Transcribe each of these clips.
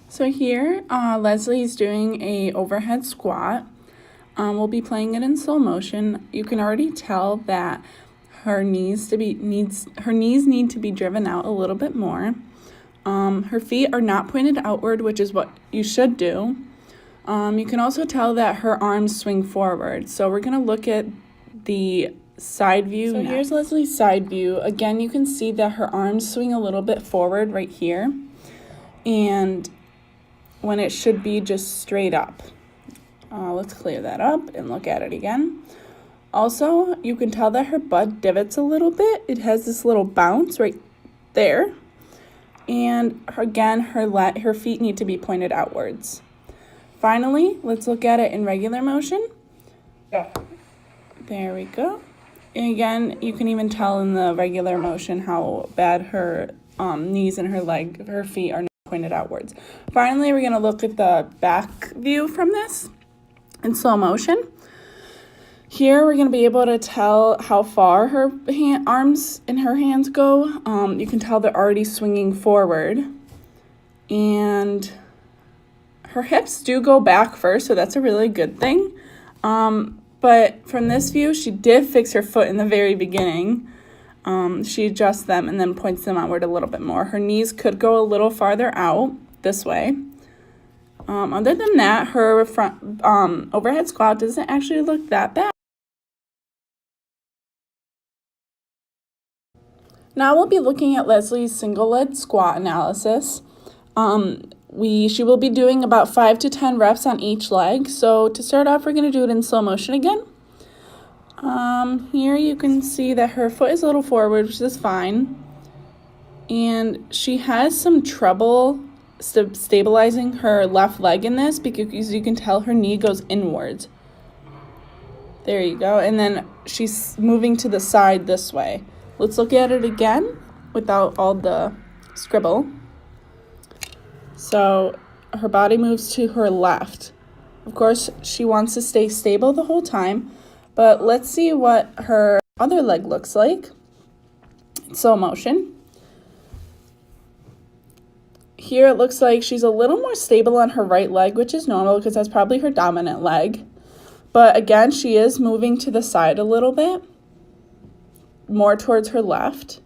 So here, Leslie's doing a overhead squat. We'll be playing it in slow motion. You can already tell that her knees need to be driven out a little bit more. Her feet are not pointed outward, which is what you should do. You can also tell that her arms swing forward. So we're gonna look at the side view. So here's Leslie's side view. Again, you can see that her arms swing a little bit forward right here, and when it should be just straight up. Let's clear that up and look at it again. Also, you can tell that her butt divots a little bit. It has this little bounce right there. And again, her feet need to be pointed outwards. Finally, let's look at it in regular motion. Yeah. There we go. And again, you can even tell in the regular motion how bad her knees and her feet are not pointed outwards. Finally, we're going to look at the back view from this in slow motion. Here, we're going to be able to tell how far her arms and her hands go. You can tell they're already swinging forward. And her hips do go back first, so that's a really good thing. But from this view, she did fix her foot in the very beginning. She adjusts them and then points them outward a little bit more. Her knees could go a little farther out this way. Other than that, her front overhead squat doesn't actually look that bad. Now we'll be looking at Leslie's single leg squat analysis. She will be doing about 5 to 10 reps on each leg. So to start off, we're going to do it in slow motion again. Here you can see that her foot is a little forward, which is fine. And she has some trouble stabilizing her left leg in this because you can tell her knee goes inwards. There you go. And then she's moving to the side this way. Let's look at it again without all the scribble. So her body moves to her left. Of course, she wants to stay stable the whole time, but let's see what her other leg looks like in slow motion. Here it looks like she's a little more stable on her right leg, which is normal because that's probably her dominant leg. But again, she is moving to the side a little bit, more towards her left.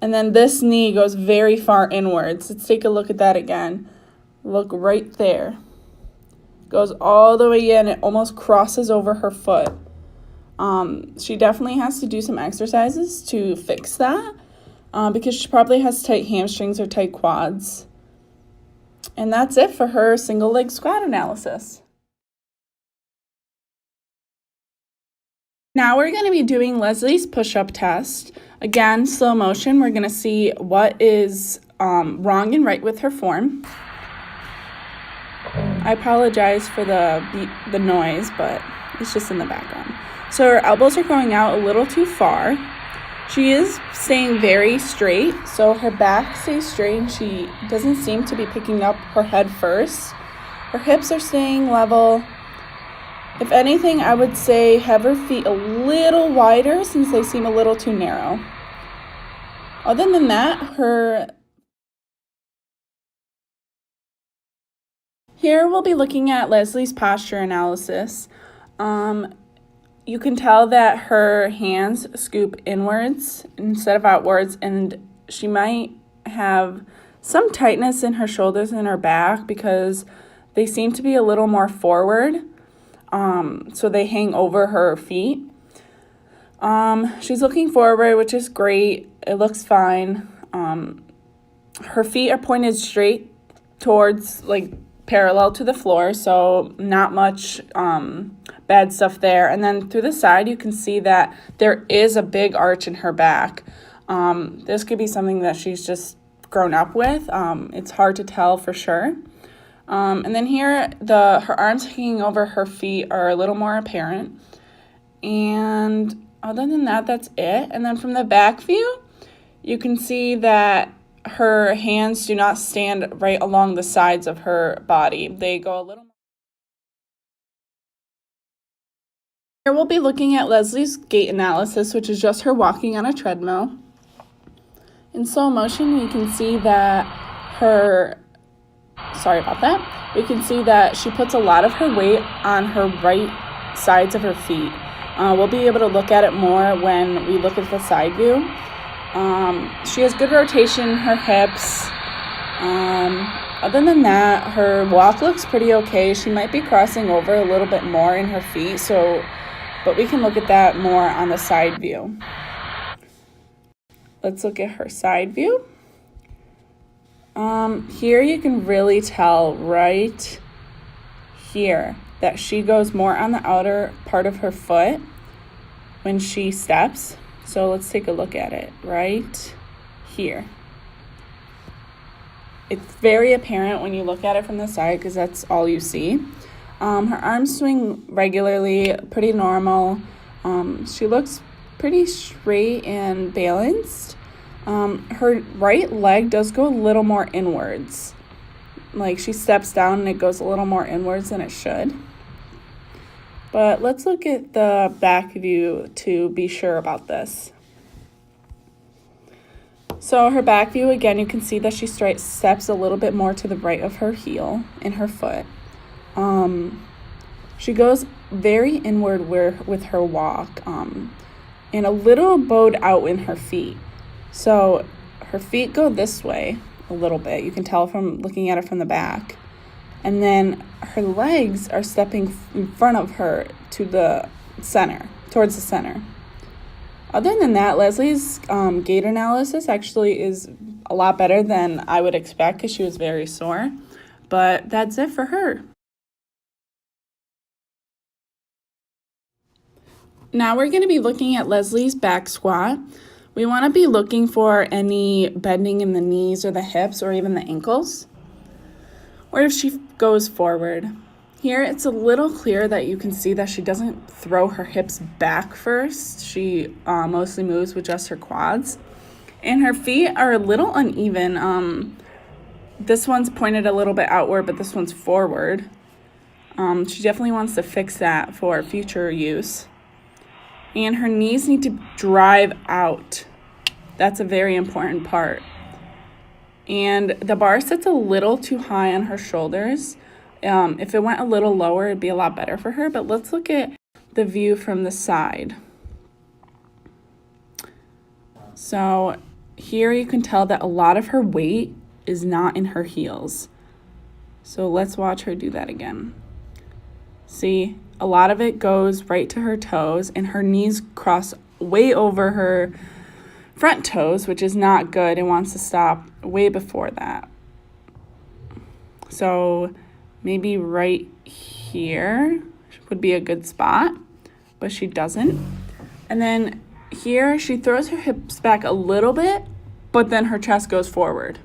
And then this knee goes very far inwards. Let's take a look at that again. Look right there. Goes all the way in. It almost crosses over her foot. She definitely has to do some exercises to fix that because she probably has tight hamstrings or tight quads. And that's it for her single leg squat analysis. Now we're going to be doing Leslie's push-up test. Again, slow motion. We're going to see what is wrong and right with her form. I apologize for the noise, but it's just in the background. So her elbows are going out a little too far. She is staying very straight, so her back stays straight and she doesn't seem to be picking up her head first. Her hips are staying level. If anything, I would say have her feet a little wider since they seem a little too narrow. Other than that, Here we'll be looking at Leslie's posture analysis. You can tell that her hands scoop inwards instead of outwards, and she might have some tightness in her shoulders and her back because they seem to be a little more forward. So they hang over her feet. She's looking forward, which is great. It looks fine. Her feet are pointed straight towards, parallel to the floor, so not much bad stuff there. And then through the side, you can see that there is a big arch in her back. This could be something that she's just grown up with. It's hard to tell for sure. And then here, her arms hanging over her feet are a little more apparent. And other than that, that's it. And then from the back view, you can see that her hands do not stand right along the sides of her body. They go a little more. Here we'll be looking at Leslie's gait analysis, which is just her walking on a treadmill. In slow motion, you can see that her sorry about that. We can see that she puts a lot of her weight on her right sides of her feet. We'll be able to look at it more when we look at the side view. She has good rotation in her hips. Other than that, her walk looks pretty okay. She might be crossing over a little bit more in her feet, but we can look at that more on the side view. Let's look at her side view. Here you can really tell right here that she goes more on the outer part of her foot when she steps. So let's take a look at it right here. It's very apparent when you look at it from the side because that's all you see. Her arms swing regularly, pretty normal. She looks pretty straight and balanced. Her right leg does go a little more inwards. Like she steps down and it goes a little more inwards than it should. But let's look at the back view to be sure about this. So her back view, again, you can see that she steps a little bit more to the right of her heel in her foot. She goes very inward with her walk and a little bowed out in her feet. So her feet go this way a little bit. You can tell from looking at it from the back. And then her legs are stepping in front of her to the center, towards the center. Other than that, Leslie's gait analysis actually is a lot better than I would expect because she was very sore. But that's it for her. Now we're going to be looking at Leslie's back squat. We want to be looking for any bending in the knees or the hips or even the ankles. Or if she goes forward. Here it's a little clear that you can see that she doesn't throw her hips back first. She mostly moves with just her quads. And her feet are a little uneven. This one's pointed a little bit outward, but this one's forward. She definitely wants to fix that for future use. And her knees need to drive out. That's a very important part. And the bar sits a little too high on her shoulders. If it went a little lower, it'd be a lot better for her. But let's look at the view from the side. So here you can tell that a lot of her weight is not in her heels. So let's watch her do that again. See, a lot of it goes right to her toes, and her knees cross way over her front toes, which is not good and wants to stop way before that. So maybe right here would be a good spot, but she doesn't. And then here she throws her hips back a little bit, but then her chest goes forward,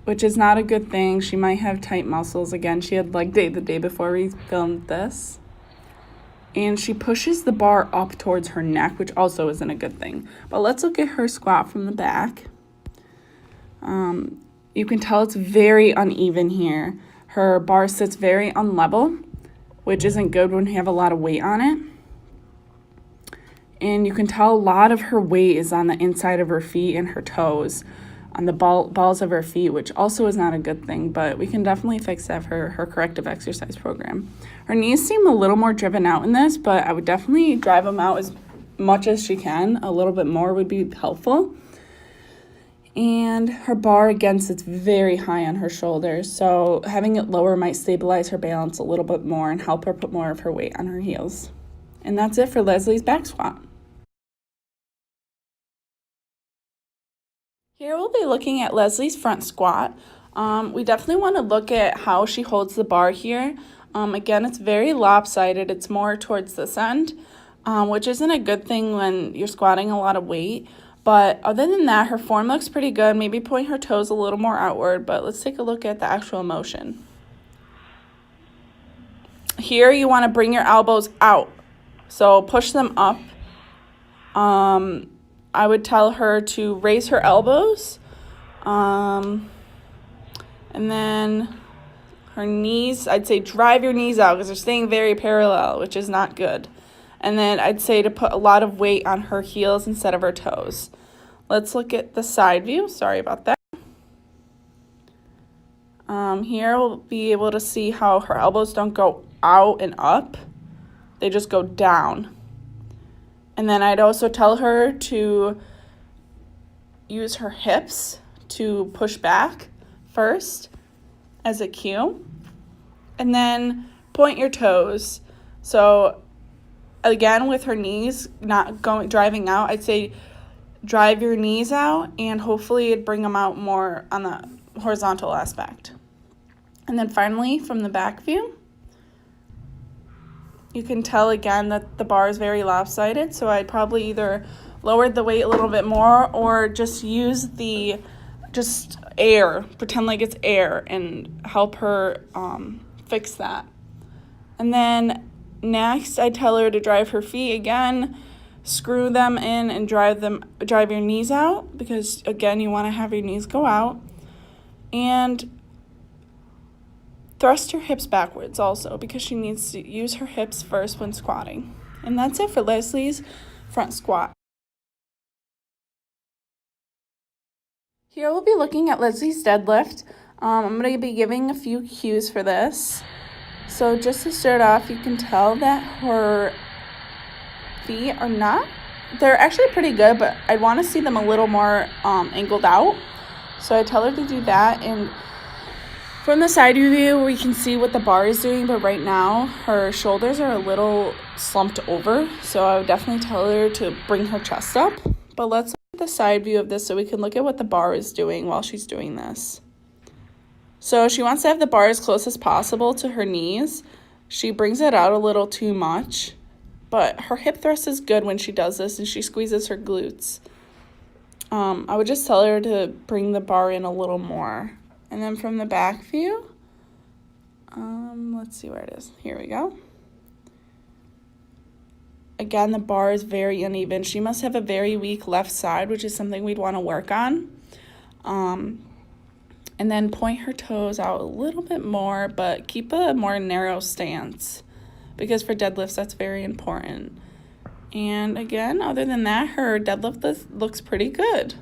which is not a good thing. She might have tight muscles. Again, she had leg day the day before we filmed this. And she pushes the bar up towards her neck, which also isn't a good thing. But let's look at her squat from the back. You can tell it's very uneven here. Her bar sits very unlevel, which isn't good when you have a lot of weight on it. And you can tell a lot of her weight is on the inside of her feet and her toes, on the balls of her feet, which also is not a good thing, but we can definitely fix that for her corrective exercise program. Her knees seem a little more driven out in this, but I would definitely drive them out as much as she can. A little bit more would be helpful. And her bar, again, sits very high on her shoulders, so having it lower might stabilize her balance a little bit more and help her put more of her weight on her heels. And that's it for Leslie's back squat. Here we'll be looking at Leslie's front squat. We definitely want to look at how she holds the bar here. Again, it's very lopsided. It's more towards this end, which isn't a good thing when you're squatting a lot of weight. But other than that, her form looks pretty good. Maybe point her toes a little more outward, but let's take a look at the actual motion. Here you want to bring your elbows out. So push them up. I would tell her to raise her elbows. And then her knees, I'd say drive your knees out because they're staying very parallel, which is not good. And then I'd say to put a lot of weight on her heels instead of her toes. Let's look at the side view. Sorry about that. Here we'll be able to see how her elbows don't go out and up. They just go down. And then I'd also tell her to use her hips to push back first as a cue. And then point your toes. So again, with her knees not driving out, I'd say drive your knees out, and hopefully it'd bring them out more on the horizontal aspect. And then finally, from the back view, you can tell again that the bar is very lopsided, so I'd probably either lower the weight a little bit more or just use just air, pretend like it's air, and help her fix that. And then next, I tell her to drive her feet again, screw them in, and drive your knees out, because again, you want to have your knees go out. And thrust her hips backwards also, because she needs to use her hips first when squatting. And that's it for Leslie's front squat. Here we'll be looking at Leslie's deadlift. I'm going to be giving a few cues for this. So just to start off, you can tell that her feet they're actually pretty good, but I want to see them a little more angled out. So I tell her to do that, and from the side view, we can see what the bar is doing, but right now her shoulders are a little slumped over, so I would definitely tell her to bring her chest up. But let's look at the side view of this so we can look at what the bar is doing while she's doing this. So she wants to have the bar as close as possible to her knees. She brings it out a little too much, but her hip thrust is good when she does this, and she squeezes her glutes. I would just tell her to bring the bar in a little more. And then from the back view, let's see where it is. Here we go. Again, the bar is very uneven. She must have a very weak left side, which is something we'd want to work on. And then point her toes out a little bit more, but keep a more narrow stance, because for deadlifts, that's very important. And again, other than that, her deadlift looks pretty good.